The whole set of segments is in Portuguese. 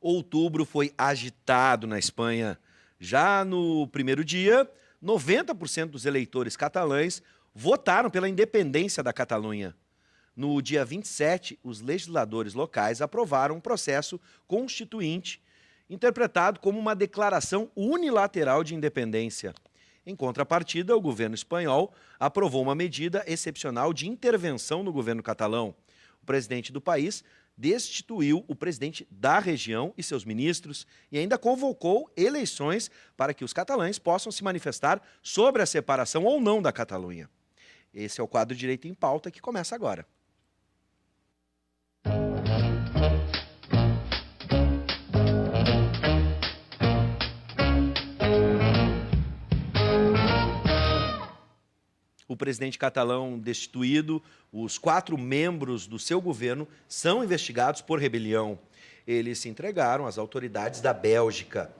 Outubro foi agitado na Espanha. Já no primeiro dia, 90% dos eleitores catalães votaram pela independência da Catalunha. No dia 27, os legisladores locais aprovaram um processo constituinte, interpretado como uma declaração unilateral de independência. Em contrapartida, o governo espanhol aprovou uma medida excepcional de intervenção no governo catalão. O presidente do país destituiu o presidente da região e seus ministros e ainda convocou eleições para que os catalães possam se manifestar sobre a separação ou não da Catalunha. Esse é o quadro Direito em Pauta que começa agora. O presidente catalão destituído, os 4 membros do seu governo são investigados por rebelião. Eles se entregaram às autoridades da Bélgica.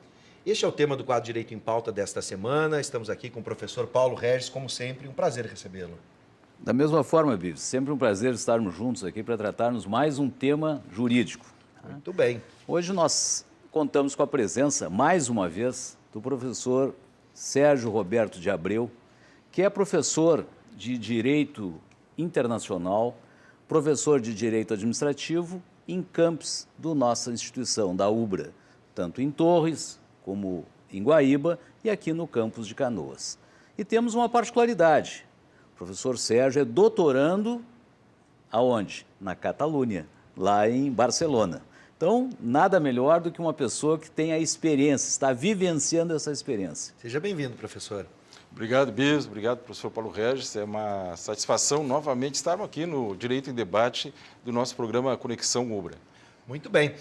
Este é o tema do quadro Direito em Pauta desta semana. Estamos aqui com o professor Paulo Regis, como sempre, um prazer recebê-lo. Da mesma forma, Vives, sempre um prazer estarmos juntos aqui para tratarmos mais um tema jurídico. Muito bem. Hoje nós contamos com a presença, mais uma vez, do professor Sérgio Roberto de Abreu, que é professor de Direito Internacional, professor de Direito Administrativo em campus da nossa instituição, da UBRA, tanto em Torres como em Guaíba e aqui no campus de Canoas. E temos uma particularidade, o professor Sérgio é doutorando aonde? Na Catalunha, lá em Barcelona. Então, nada melhor do que uma pessoa que tem a experiência, está vivenciando essa experiência. Seja bem-vindo, professor. Obrigado, Bis. Obrigado, professor Paulo Regis. É uma satisfação novamente estarmos aqui no Direito em Debate do nosso programa Conexão UBRA. Muito bem.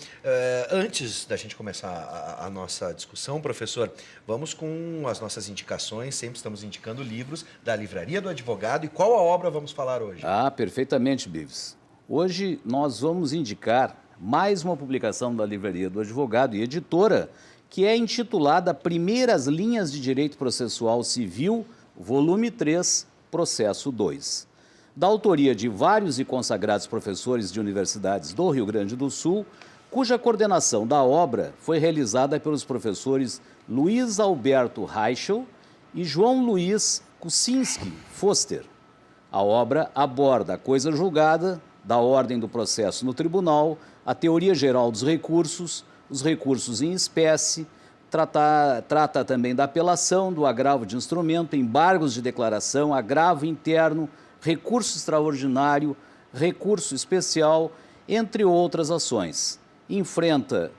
Antes da gente começar a nossa discussão, professor, vamos com as nossas indicações. Sempre estamos indicando livros da Livraria do Advogado. E qual a obra vamos falar hoje? Perfeitamente, Bives. Hoje nós vamos indicar mais uma publicação da Livraria do Advogado e editora, que é intitulada Primeiras Linhas de Direito Processual Civil, volume 3, processo 2. Da autoria de vários e consagrados professores de universidades do Rio Grande do Sul, cuja coordenação da obra foi realizada pelos professores Luiz Alberto Reichel e João Luiz Kuczynski Foster. A obra aborda a coisa julgada, da ordem do processo no tribunal, a teoria geral dos recursos, os recursos em espécie, trata também da apelação, do agravo de instrumento, embargos de declaração, agravo interno, recurso extraordinário, recurso especial, entre outras ações. Enfrenta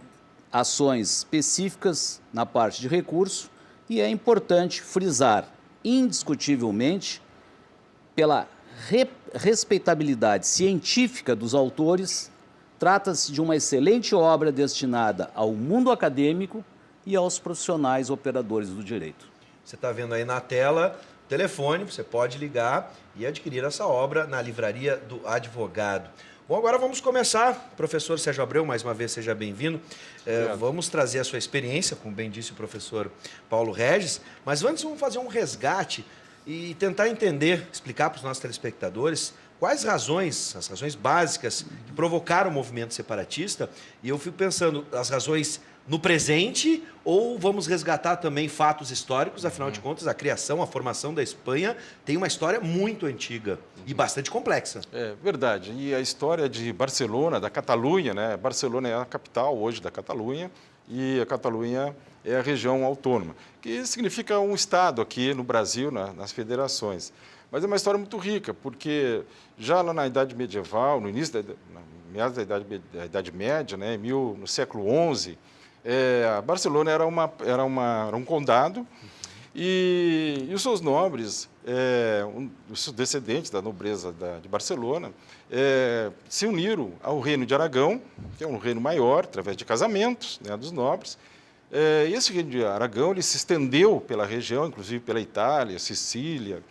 ações específicas na parte de recurso e é importante frisar, indiscutivelmente, pela respeitabilidade científica dos autores, trata-se de uma excelente obra destinada ao mundo acadêmico e aos profissionais operadores do direito. Você está vendo aí na tela o telefone, você pode ligar e adquirir essa obra na Livraria do Advogado. Bom, agora vamos começar. Professor Sérgio Abreu, mais uma vez, seja bem-vindo. Vamos trazer a sua experiência, como bem disse o professor Paulo Regis, mas antes vamos fazer um resgate e tentar entender, explicar para os nossos telespectadores quais razões, as razões básicas que provocaram o movimento separatista. E eu fico pensando, as razões no presente ou vamos resgatar também fatos históricos? Afinal de contas, a criação, a formação da Espanha tem uma história muito antiga e bastante complexa. É verdade. E a história de Barcelona, da Catalunha, né? Barcelona é a capital hoje da Catalunha e a Catalunha é a região autônoma, que significa um estado aqui no Brasil, nas federações. Mas é uma história muito rica, porque já lá na Idade Medieval, no início meados da Idade Média, né, no século XI, Barcelona era um condado e os seus nobres, os seus descendentes da nobreza de Barcelona, se uniram ao reino de Aragão, que é um reino maior, através de casamentos, né, dos nobres. Esse reino de Aragão ele se estendeu pela região, inclusive pela Itália, Sicília,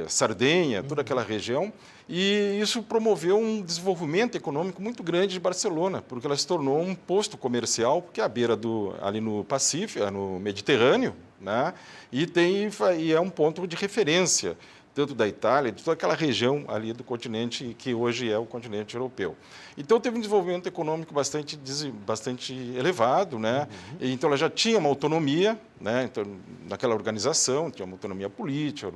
Sardenha, toda aquela região, e isso promoveu um desenvolvimento econômico muito grande de Barcelona, porque ela se tornou um posto comercial, porque é à beira ali no Pacífico, no Mediterrâneo, né? E é um ponto de referência, tanto da Itália, de toda aquela região ali do continente que hoje é o continente europeu. Então, teve um desenvolvimento econômico bastante elevado, né? Então, ela já tinha uma autonomia, né? Então, naquela organização, tinha uma autonomia política,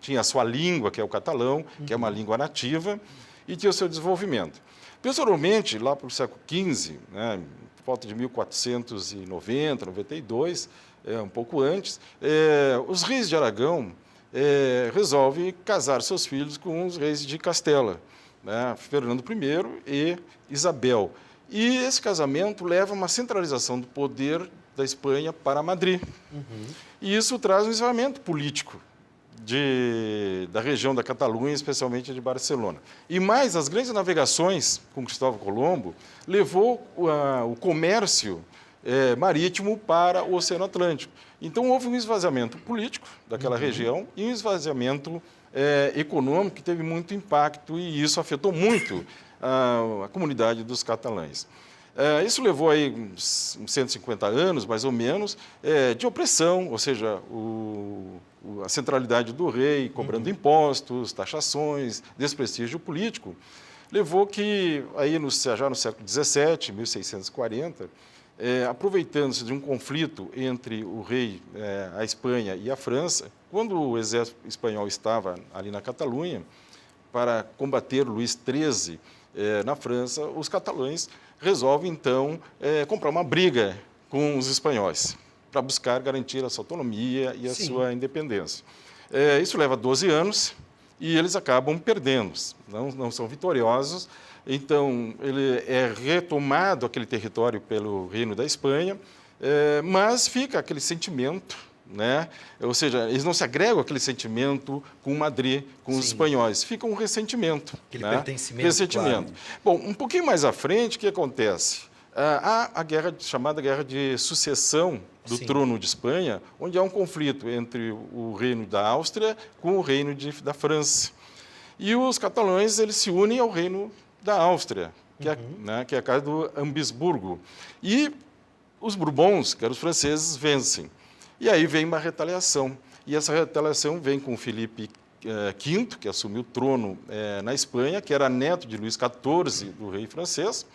tinha a sua língua, que é o catalão, que é uma língua nativa, e tinha o seu desenvolvimento. Posteriormente, lá para o século XV, né, por volta de 1490, 92, um pouco antes, os reis de Aragão resolvem casar seus filhos com os reis de Castela, né, Fernando I e Isabel. E esse casamento leva a uma centralização do poder da Espanha para Madrid. E isso traz um isolamento político da região da Catalunha, especialmente de Barcelona. E mais, as grandes navegações com Cristóvão Colombo levou o comércio marítimo para o Oceano Atlântico. Então, houve um esvaziamento político daquela região e um esvaziamento econômico que teve muito impacto, e isso afetou muito a comunidade dos catalães. Isso levou aí uns 150 anos, mais ou menos, de opressão, ou seja, a centralidade do rei cobrando impostos, taxações, desprestígio político, levou que, aí já no século XVII, 1640, aproveitando-se de um conflito entre o rei, a Espanha e a França, quando o exército espanhol estava ali na Catalunha, para combater Luís XIII na França, os catalães resolvem, então, comprar uma briga com os espanhóis, para buscar garantir a sua autonomia e a sua independência. Isso leva 12 anos e eles acabam perdendo, não são vitoriosos. Então, ele é retomado aquele território pelo Reino da Espanha, mas fica aquele sentimento, né? Ou seja, eles não se agregam aquele sentimento com Madrid, com os espanhóis, fica um ressentimento. Aquele né? pertencimento. Claro. Bom, um pouquinho mais à frente, o que acontece? Há a chamada Guerra de Sucessão do Trono de Espanha, onde há um conflito entre o Reino da Áustria com o Reino da França. E os catalães eles se unem ao Reino da Áustria, que é a casa do Habsburgo. E os Bourbons, que eram os franceses, vencem. E aí vem uma retaliação. E essa retaliação vem com Filipe V, que assumiu o trono na Espanha, que era neto de Luís XIV, do rei francês.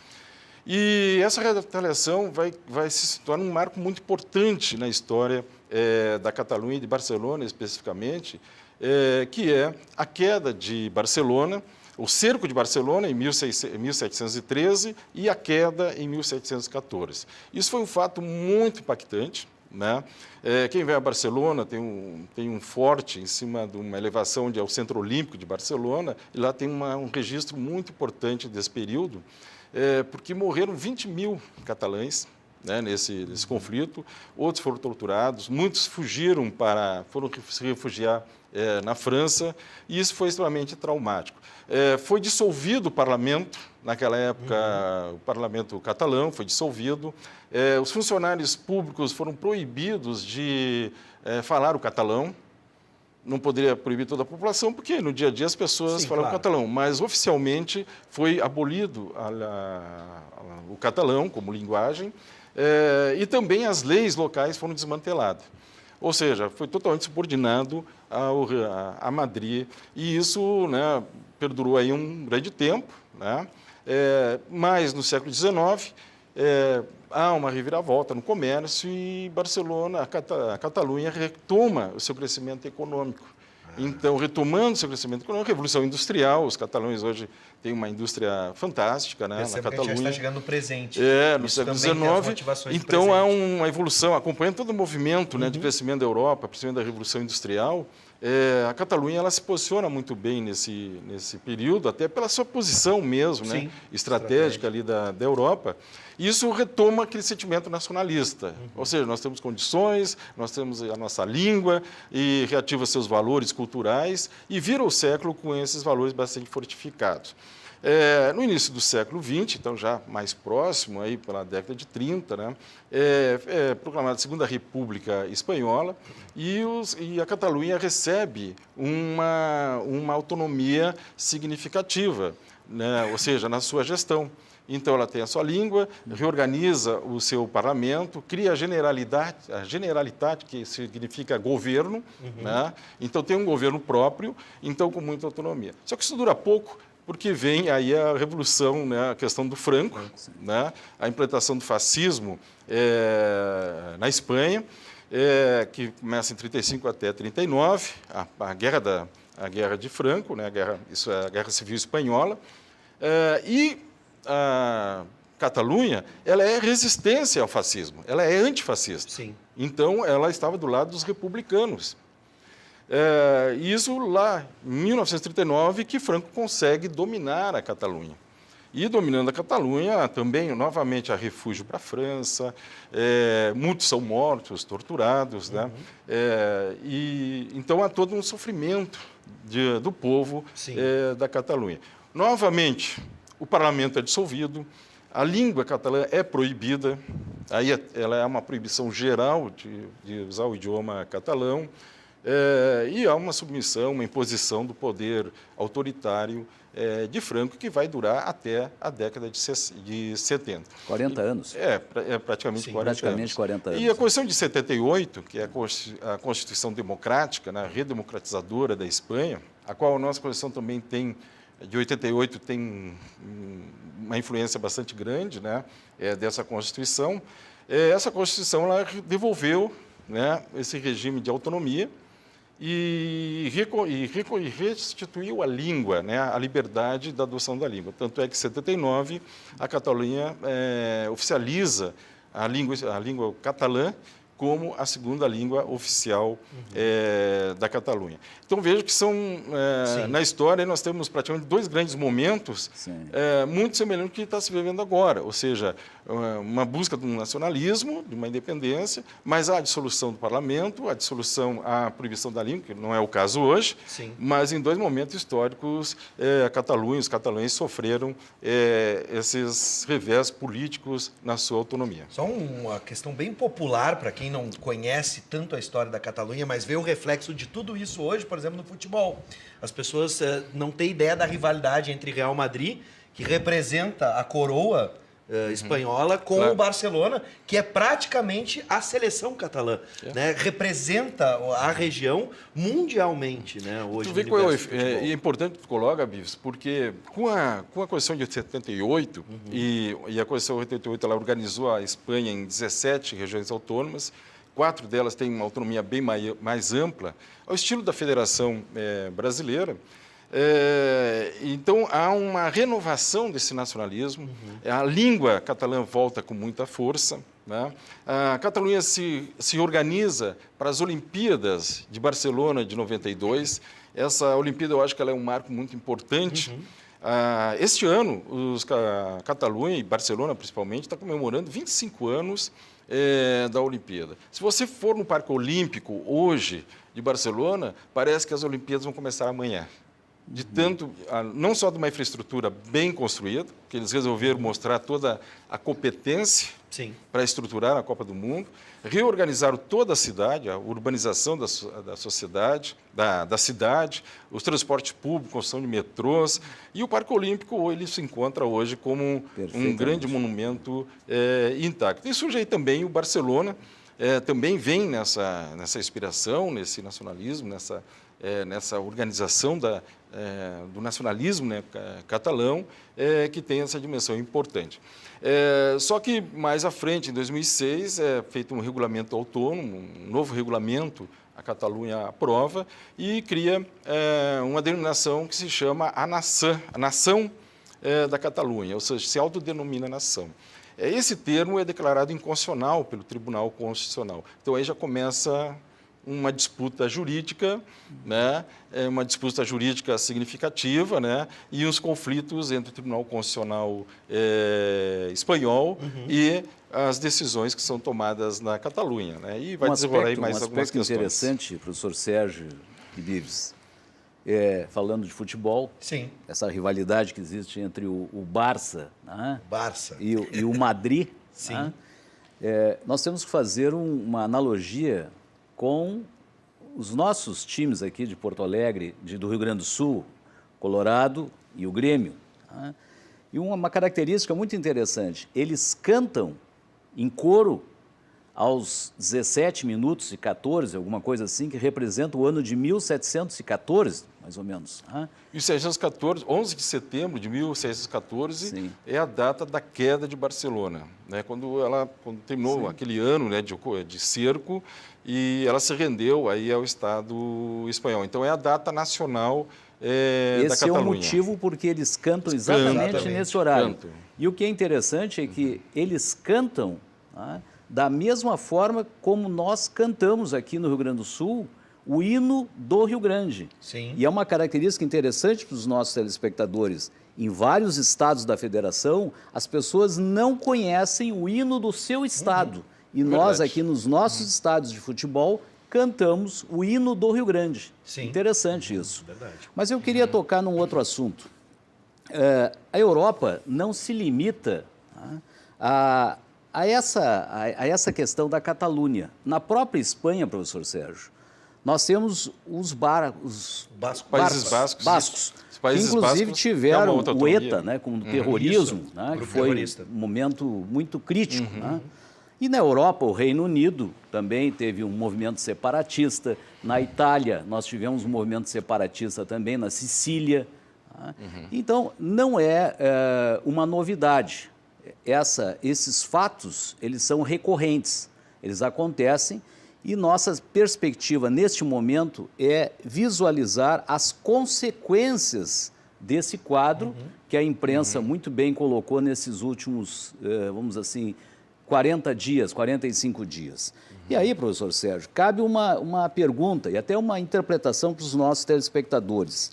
E essa retaliação vai se tornar um marco muito importante na história da Catalunha e de Barcelona, especificamente, que é a queda de Barcelona, o cerco de Barcelona em 1713 e a queda em 1714. Isso foi um fato muito impactante. Né? Quem vem a Barcelona tem um forte em cima de uma elevação onde é o Centro Olímpico de Barcelona, e lá tem um registro muito importante desse período, porque morreram 20 mil catalães, né, nesse conflito, outros foram torturados, muitos foram se refugiar na França, e isso foi extremamente traumático. Foi dissolvido o parlamento, naquela época o parlamento catalão foi dissolvido, os funcionários públicos foram proibidos de falar o catalão, não poderia proibir toda a população, porque no dia a dia as pessoas falavam catalão, mas oficialmente foi abolido o catalão como linguagem, e também as leis locais foram desmanteladas. Ou seja, foi totalmente subordinado a Madrid, e isso, né, perdurou aí um grande tempo, né? Mas no século XIX há uma reviravolta no comércio e Barcelona, a Catalunha retoma o seu crescimento econômico. Então, retomando seu crescimento econômico, a Revolução Industrial, os catalães hoje têm uma indústria fantástica, né, na Catalunha. Que a gente está chegando no presente. No século XIX. Então, há uma evolução, acompanhando todo o movimento, né, de crescimento da Europa, principalmente da Revolução Industrial. A Catalunha ela se posiciona muito bem nesse período, até pela sua posição mesmo, né, estratégica ali da Europa. Isso retoma aquele sentimento nacionalista. Ou seja, nós temos condições, nós temos a nossa língua, e reativa seus valores culturais, e vira o século com esses valores bastante fortificados. No início do século XX, então já mais próximo, aí pela década de 30, né, proclamada a Segunda República Espanhola, e a Catalunha recebe uma autonomia significativa, né, ou seja, na sua gestão. então ela tem a sua língua, reorganiza o seu parlamento, cria a Generalitat, que significa governo, né? Então tem um governo próprio, então com muita autonomia. Só que isso dura pouco, porque vem aí a revolução, né? A questão do Franco, né? A implantação do fascismo na Espanha, que começa em 35 até 39, a guerra de Franco, né? Isso é a Guerra Civil Espanhola, e a Catalunha, ela é resistência ao fascismo, ela é antifascista. Sim. Então, ela estava do lado dos republicanos. Isso lá em 1939 que Franco consegue dominar a Catalunha. E dominando a Catalunha, também, novamente, há refúgio para a França, muitos são mortos, torturados, né? Então, há todo um sofrimento do povo da Catalunha. Novamente, o parlamento é dissolvido, a língua catalã é proibida, aí ela é uma proibição geral de usar o idioma catalão, e há uma submissão, uma imposição do poder autoritário de Franco, que vai durar até a década de 70. 40 anos. Praticamente 40 praticamente anos. 40 anos. E a Constituição de 78, que é a Constituição Democrática, né, redemocratizadora da Espanha, a qual a nossa Constituição também tem, de 88, tem uma influência bastante grande, né, dessa Constituição. Essa Constituição ela devolveu, né, esse regime de autonomia e restituiu a língua, né, a liberdade da adoção da língua. Tanto é que, em 79, a Catalunha oficializa a língua catalã como a segunda língua oficial da Catalunha. Então, vejo que na história, nós temos praticamente dois grandes momentos muito semelhantes ao que está se vivendo agora, ou seja, uma busca de um nacionalismo, de uma independência, mas a dissolução do parlamento, a proibição da língua, que não é o caso hoje, mas em dois momentos históricos, os catalães sofreram esses revés políticos na sua autonomia. Só uma questão bem popular para quem não conhece tanto a história da Catalunha, mas vê o reflexo de tudo isso hoje, por exemplo, no futebol. As pessoas não têm ideia da rivalidade entre Real Madrid, que representa a coroa espanhola, com o Barcelona, que é praticamente a seleção catalã, né? Representa a região mundialmente, né? Hoje. Tu vê qual é importante que tu coloca, Bives, porque com a Constituição de 78 e a Constituição de 88 ela organizou a Espanha em 17 regiões autônomas. 4 delas têm uma autonomia bem mais ampla, ao estilo da Federação Brasileira. Então, há uma renovação desse nacionalismo, a língua catalã volta com muita força, né? A Catalunha se organiza para as Olimpíadas de Barcelona de 92. Essa Olimpíada, eu acho que ela é um marco muito importante. Este ano, a Catalunha e Barcelona, principalmente, está comemorando 25 anos da Olimpíada. Se você for no Parque Olímpico hoje de Barcelona, parece que as Olimpíadas vão começar amanhã. De tanto, não só de uma infraestrutura bem construída, que eles resolveram mostrar toda a competência para estruturar a Copa do Mundo, reorganizaram toda a cidade, a urbanização da sociedade, da cidade, os transportes públicos, construção de metrôs, e o Parque Olímpico ele se encontra hoje como um grande monumento intacto. E surge aí também o Barcelona, também vem nessa inspiração, nesse nacionalismo, nessa organização do nacionalismo, né, catalão, que tem essa dimensão importante. Só que, mais à frente, em 2006, é feito um regulamento autônomo, um novo regulamento, a Catalunha aprova, e cria uma denominação que se chama a Nação da Catalunha, ou seja, se autodenomina nação. Esse termo é declarado inconstitucional pelo Tribunal Constitucional. Então, aí já começa uma disputa jurídica, né? Uma disputa jurídica significativa, né? E os conflitos entre o Tribunal Constitucional espanhol e as decisões que são tomadas na Catalunha, né? E vai desenrolar aí mais algumas questões. Um aspecto interessante, professor Sérgio e Bives, falando de futebol, essa rivalidade que existe entre o Barça, né? E o Madrid, né? Nós temos que fazer uma analogia com os nossos times aqui de Porto Alegre, do Rio Grande do Sul, Colorado e o Grêmio, né? E uma característica muito interessante, eles cantam em coro aos 17 minutos e 14, alguma coisa assim, que representa o ano de 1714, mais ou menos. 1614, 11 de setembro de 1614, sim, é a data da queda de Barcelona, né? Quando terminou, sim, aquele ano, né, de cerco, e ela se rendeu aí ao Estado espanhol. Então é a data nacional da Catalunha. Esse é o motivo porque eles cantam exatamente nesse horário. Cantam. E o que é interessante é que eles cantam, né, da mesma forma como nós cantamos aqui no Rio Grande do Sul o hino do Rio Grande. Sim. E é uma característica interessante para os nossos telespectadores. Em vários estados da federação, as pessoas não conhecem o hino do seu estado. E nós aqui nos nossos estádios de futebol cantamos o hino do Rio Grande. Sim. Interessante isso. Verdade. Mas eu queria tocar num outro assunto. A Europa não se limita a essa questão da Catalunha. Na própria Espanha, professor Sérgio, nós temos os Países Bascos. Os Países inclusive Bascos tiveram o ETA, né, com o terrorismo, né, que foi um momento muito crítico. Né? E na Europa, o Reino Unido também teve um movimento separatista. Na Itália, nós tivemos um movimento separatista também, na Sicília. Né? Então, não é uma novidade. Esses fatos, eles são recorrentes, eles acontecem e nossa perspectiva neste momento é visualizar as consequências desse quadro que a imprensa muito bem colocou nesses últimos, vamos assim, 40 dias, 45 dias. E aí, professor Sérgio, cabe uma pergunta e até uma interpretação para os nossos telespectadores.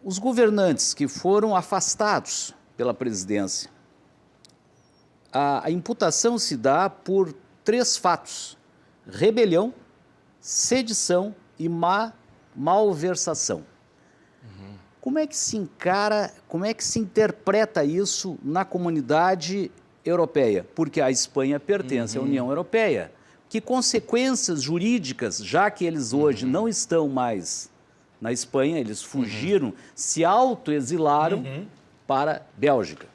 Os governantes que foram afastados pela presidência, a imputação se dá por 3 fatos: rebelião, sedição e malversação. Como é que se encara, como é que se interpreta isso na comunidade europeia? Porque a Espanha pertence à União Europeia. Que consequências jurídicas, já que eles hoje não estão mais na Espanha, eles fugiram, se autoexilaram para a Bélgica?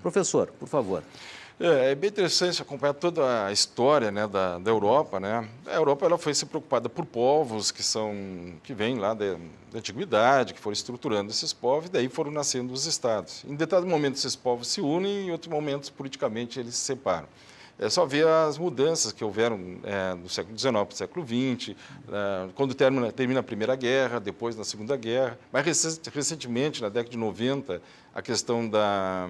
Professor, por favor. É bem interessante acompanhar toda a história, né, da Europa, né? A Europa ela foi se preocupada por povos que vêm lá da antiguidade, que foram estruturando esses povos, e daí foram nascendo os estados. Em determinado momento esses povos se unem e em outros momentos politicamente eles se separam. É só ver as mudanças que houveram do século XIX para o século XX, quando termina a Primeira Guerra, depois na Segunda Guerra. Mas recentemente, na década de 90, a questão da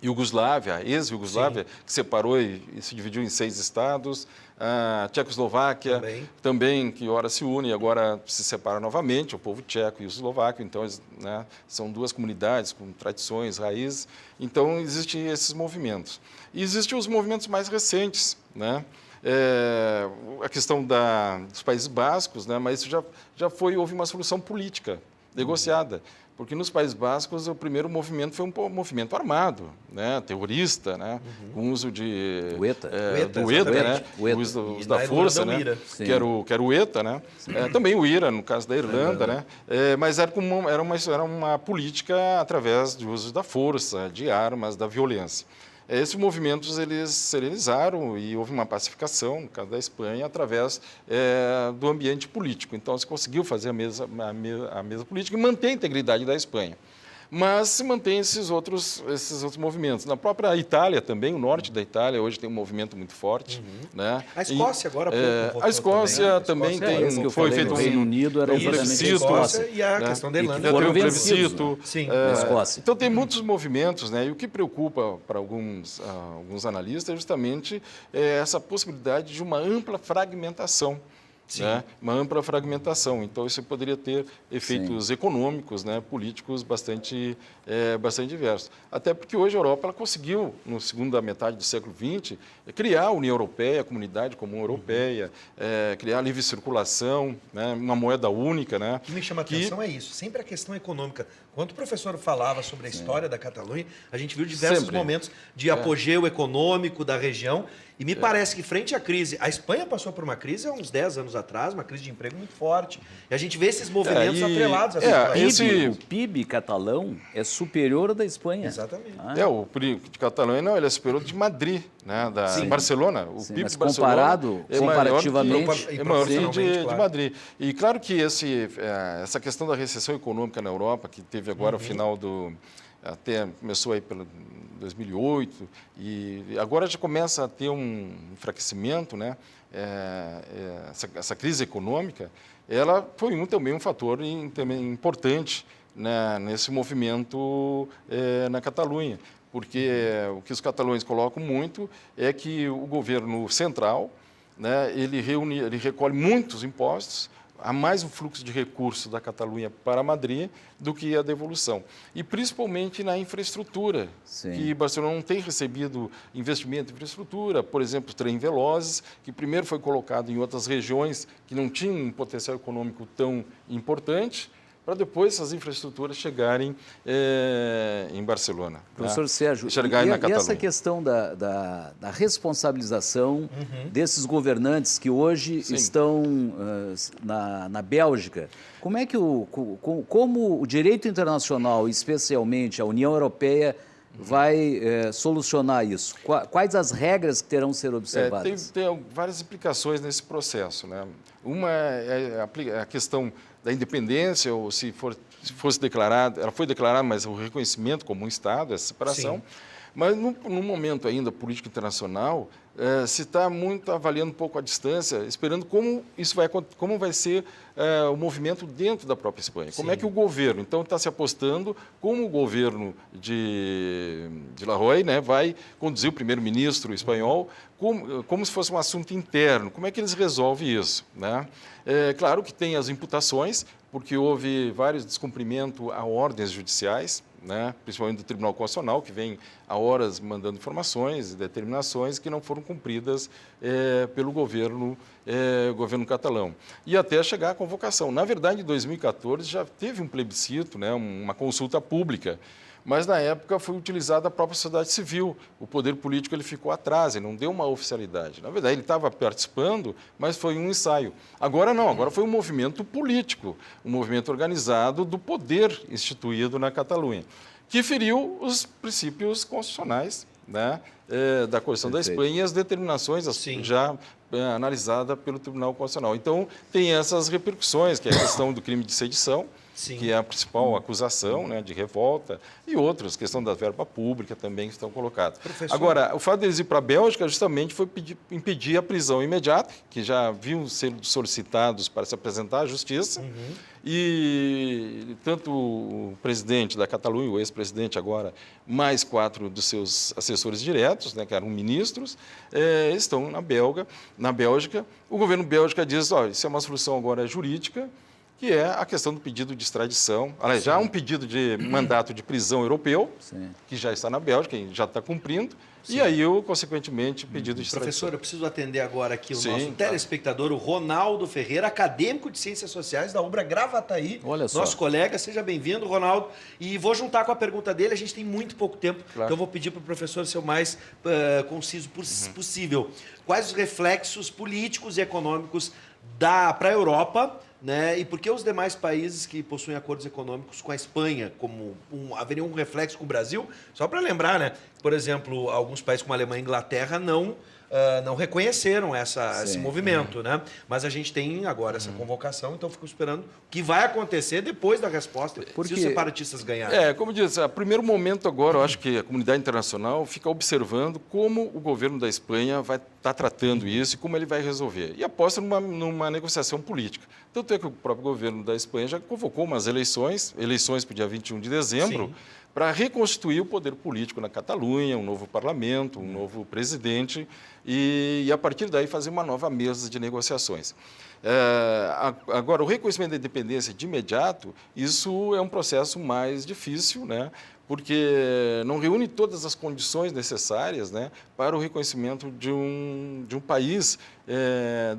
Iugoslávia, ex-Iugoslávia, que separou e se dividiu em 6 estados. A Tchecoslováquia também, que ora se une e agora se separa novamente, o povo tcheco e o eslovaco. Então, né, são 2 comunidades com tradições, raízes. Então, existem esses movimentos. E existem os movimentos mais recentes, né? A questão dos Países Bascos, né? Mas isso houve uma solução política negociada. Porque nos Países Bascos o primeiro movimento foi um movimento armado, né, terrorista, né, com uso do ETA, né, o uso da força, né, que era o ETA, né, também o IRA, no caso da Irlanda, né, mas era uma política através do uso da força, de armas, da violência. Esses movimentos eles serenizaram e houve uma pacificação, no caso da Espanha, através do ambiente político. Então, se conseguiu fazer a mesa política e manter a integridade da Espanha. Mas se mantém esses outros movimentos. Na própria Itália também, o norte da Itália, hoje tem um movimento muito forte. Né? A Escócia agora a Escócia também tem, foi feito o Reino Unido era plebiscito, e a questão da Irlanda. Teve um plebiscito. Escócia. Então tem muitos movimentos, né? E o que preocupa para alguns analistas é justamente essa possibilidade de uma ampla fragmentação. Né? Uma ampla fragmentação. Então, isso poderia ter efeitos econômicos, né? Políticos bastante diversos. Até porque hoje a Europa ela conseguiu, na segunda metade do século XX, criar a União Europeia, a Comunidade Comum Europeia, criar a livre circulação, né? Uma moeda única. Né? O que me chama a atenção é isso, sempre a questão econômica. Quando o professor falava sobre a história da Catalunha, a gente viu diversos momentos de apogeu econômico da região. E me parece que frente à crise, a Espanha passou por uma crise há uns 10 anos atrás, uma crise de emprego muito forte. E a gente vê esses movimentos atrelados a O PIB catalão é superior ao da Espanha. Exatamente. O PIB de Catalunha ele é superior de Madrid, né, da Barcelona. O PIB mas de Barcelona comparativamente é maior que de Madrid. E claro que essa questão da recessão econômica na Europa, que teve agora o final até começou aí pelo 2008 e agora já começa a ter um enfraquecimento, né? Essa crise econômica, ela foi também um fator também importante, né, nesse movimento na Catalunha, porque o que os catalães colocam muito é que o governo central, né, ele recolhe muitos impostos. Há mais um fluxo de recursos da Catalunha para Madrid do que a devolução. E principalmente na infraestrutura, que Barcelona não tem recebido investimento em infraestrutura, por exemplo, o trem Velozes, que primeiro foi colocado em outras regiões que não tinham um potencial econômico tão importante, para depois essas infraestruturas chegarem em Barcelona. Professor Sérgio, e essa questão da responsabilização desses governantes que hoje estão na Bélgica, como é que como o direito internacional, especialmente a União Europeia, vai solucionar isso? Quais as regras que terão que ser observadas? Tem várias implicações nesse processo, né? Uma é a questão da independência, ou se fosse declarada, ela foi declarada, mas o reconhecimento como um Estado, essa separação. Sim. Mas no momento ainda político internacional, se está muito avaliando um pouco a distância, esperando como vai ser o movimento dentro da própria Espanha. Sim. Como é que o governo, então, está se apostando como o governo de Rajoy, né, vai conduzir o primeiro-ministro espanhol como se fosse um assunto interno. Como é que eles resolvem isso, né? Claro que tem as imputações, porque houve vários descumprimentos a ordens judiciais, né, principalmente do Tribunal Constitucional, que vem há horas mandando informações e determinações que não foram cumpridas pelo governo catalão. E até chegar à convocação. Na verdade, em 2014 já teve um plebiscito, né, uma consulta pública, mas na época foi utilizada a própria sociedade civil. O poder político ele ficou atrás, ele não deu uma oficialidade. Na verdade, ele estava participando, mas foi um ensaio. Agora não, agora foi um movimento político, um movimento organizado do poder instituído na Catalunha, que feriu os princípios constitucionais, né, da Constituição da Espanha e as determinações já analisadas pelo Tribunal Constitucional. Então, tem essas repercussões, que é a questão do crime de sedição, que é a principal acusação, né, de revolta, e outras, questão da verba pública também que estão colocadas. Professor... Agora, o fato deles ir para a Bélgica justamente foi impedir a prisão imediata, que já haviam sido solicitados para se apresentar à Justiça, e tanto o presidente da Catalunha, o ex-presidente agora, mais 4 dos seus assessores diretos, né, que eram ministros, estão na Bélgica. O governo belga diz, isso é uma solução agora jurídica, que é a questão do pedido de extradição. Aliás, já há um pedido de mandato de prisão europeu, que já está na Bélgica, e já está cumprindo, e aí, consequentemente, pedido de extradição. Professor, eu preciso atender agora aqui o nosso telespectador, o Ronaldo Ferreira, acadêmico de Ciências Sociais da UBRA Gravataí. Olha só. Nosso colega, seja bem-vindo, Ronaldo. E vou juntar com a pergunta dele, a gente tem muito pouco tempo, então eu vou pedir para o professor ser o mais conciso possível. Quais os reflexos políticos e econômicos para a Europa, né? E por que os demais países que possuem acordos econômicos com a Espanha, haveria um reflexo com o Brasil? Só para lembrar, né? Por exemplo, alguns países como a Alemanha e a Inglaterra não reconheceram esse movimento, né? Mas a gente tem agora essa convocação, então fico esperando o que vai acontecer depois da resposta, se os separatistas ganharem. Como diz, a primeiro momento agora, eu acho que a comunidade internacional fica observando como o governo da Espanha vai estar tratando isso e como ele vai resolver. E aposta numa negociação política. Tanto é que o próprio governo da Espanha já convocou umas eleições para o dia 21 de dezembro, para reconstituir o poder político na Catalunha, um novo parlamento, um novo presidente, e a partir daí fazer uma nova mesa de negociações. Agora, o reconhecimento da independência de imediato, isso é um processo mais difícil, né? porque não reúne todas as condições necessárias, né, para o reconhecimento de um país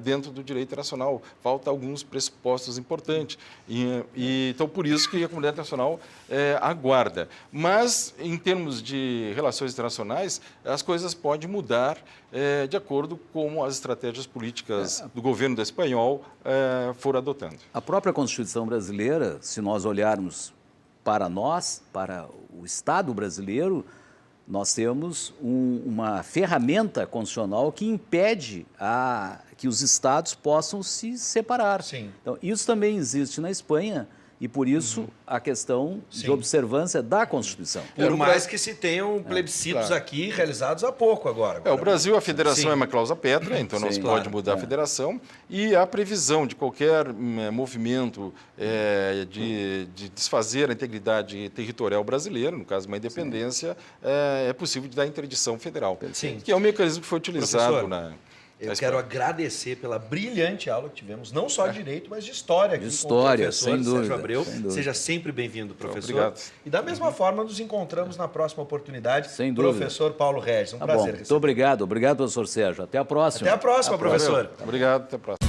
dentro do direito internacional. Falta alguns pressupostos importantes. Então, por isso que a comunidade internacional aguarda. Mas, em termos de relações internacionais, as coisas podem mudar de acordo com as estratégias políticas do governo espanhol foram adotando. A própria Constituição brasileira, se nós olharmos para nós, para o Estado brasileiro, nós temos uma ferramenta constitucional que impede que os Estados possam se separar. Sim. Então, isso também existe na Espanha e, por isso, a questão de observância da Constituição. Por mais que se tenham plebiscitos aqui realizados há pouco agora. O Brasil, a federação é uma cláusula pétrea, então não se pode claro, mudar a federação, e a previsão de qualquer movimento de desfazer a integridade territorial brasileira, no caso uma independência, é possível de dar interdição federal, que é um mecanismo que foi utilizado na... Eu quero agradecer pela brilhante aula que tivemos, não só de direito, mas de história aqui de história, com o professor sem dúvida, Sérgio Abreu. sem dúvida. Seja sempre bem-vindo, professor. Obrigado. E da mesma forma, nos encontramos na próxima oportunidade. Sem dúvida. Professor Paulo Regis, um Tá prazer. bom, muito obrigado, professor Sérgio. Até a próxima. Até a próxima, professor. Obrigado, até a próxima.